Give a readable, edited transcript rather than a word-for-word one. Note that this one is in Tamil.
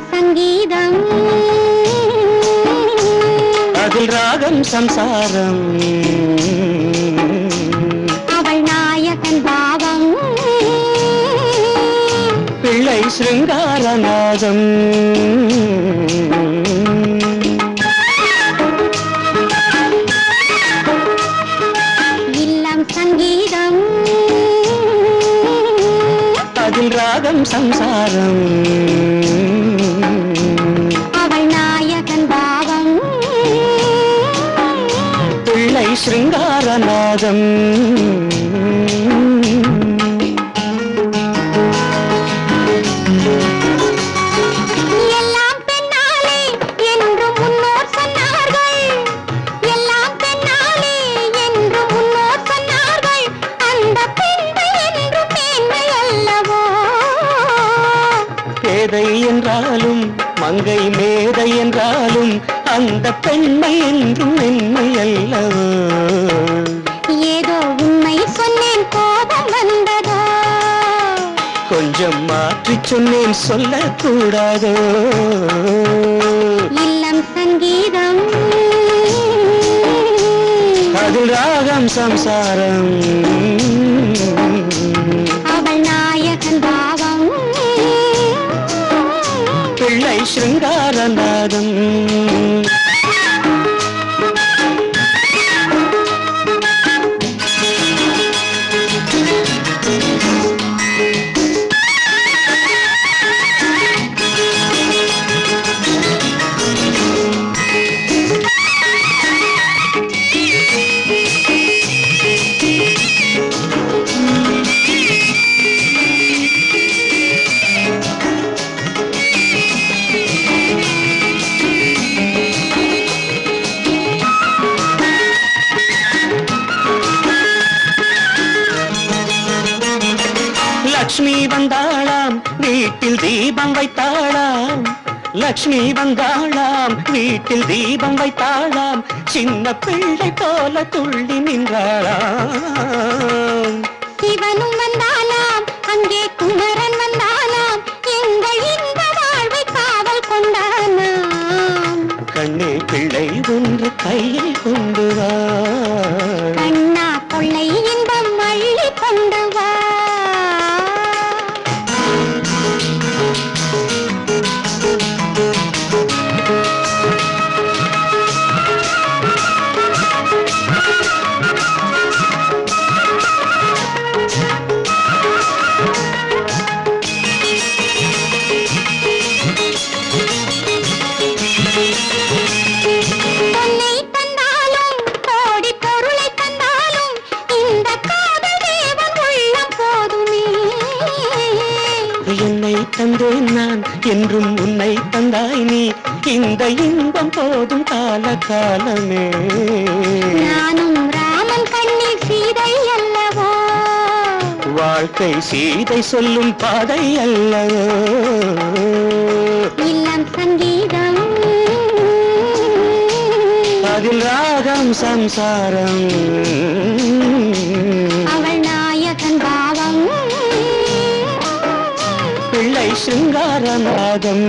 சங்கீதம் அதில் ராகம் சம்சாரம் அவள் நாயகன் பாவம் பிள்ளை சிருங்காரநாதம் இல்லம் சங்கீதம் அதில் ராகம் சம்சாரம் அவள் நாயகன் பாவம் பிள்ளை சிருங்காரநாதம் எல்லாம் பெண்ணாலே என்று முன்னோர் சொன்னார்கள் எல்லாம் பெண்ணாலே என்று முன்னோர் சொன்னார்கள் அந்த பெண்மை என்று மேன்மை அல்லவோ பேதை என்றாலும் மங்கை மேதை என்றாலும் அந்த பெண்மை என்றும் மென்மை அல்லவோ ஏதோ உண்மை சொன்னேன் கோபம் வந்ததோ கொஞ்சம் மாற்றிச் சொன்னேன் சொல்லக்கூடாதோ இல்லம் சங்கீதம் அதில் ராகம் சம்சாரம் அவள் நாயகன் பாவம் பிள்ளை சிருங்காரநாதம் லக்ஷ்மி வந்தாளாம் வீட்டில் தீபம் வைத்தாளாம் லக்ஷ்மி வந்தாளாம் வீட்டில் தீபம் வைத்தாளாம் சின்ன பிள்ளை போல துள்ளி நின்றாளாம் சிவனும் வந்தாலாம் அங்கே குமரன் வந்தாலாம் எங்கள் இந்த வாழ்வை காவல் கொண்டானாம் கண்ணே பிள்ளை ஒன்று கையில் கொண்டு வா கண்ணா கொள்ளை இன்பம் அள்ளி கொண்டு வா பொன்னை தந்தாலும் கோடி பொருளை தந்தாலும் இந்த காதல் தேவன் உள்ளம் போதுமே என்னை தந்தேன் நான் என்றும் உன்னை தந்தாய் நீ இந்த இன்பம் போதும் கால காலமே நானும் ராமன் கண்ணில் சீதை அல்லவோ வாழ்க்கை சீதை சொல்லும் பாதை அல்லவோ இல்லம் சங்கீதம் அதில் ராகம் சம்சாரம் அவள் நாயகன் பாவம் பிள்ளை சிருங்காரநாதம்